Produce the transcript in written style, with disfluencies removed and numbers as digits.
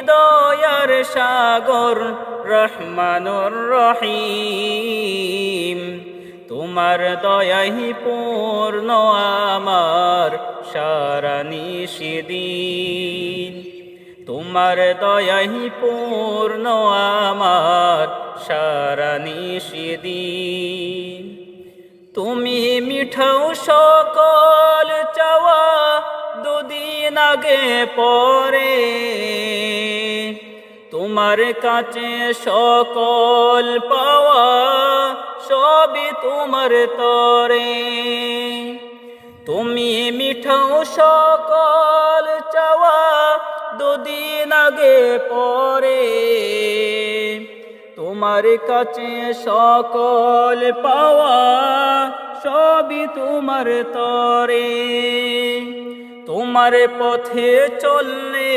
দয়ার সাগর রহমানুর রহিম। তোমার দয়াই পূর্ণ আমার সারা নিশিদিন। তোমার দয়াই পূর্ণ আমার সারা নিশিদিন। তুমি মিঠাও সকল চাওয়া দুদিন আগে পরে, তোমার কাছে সকল পাওয়া সবই তোমার তরে। তুমি মিঠাও সকল চাওয়া দুদিন আগে পরে, তোমার কাছে সকল পাওয়া সবই তোমার তরে। তোমার পথে চললে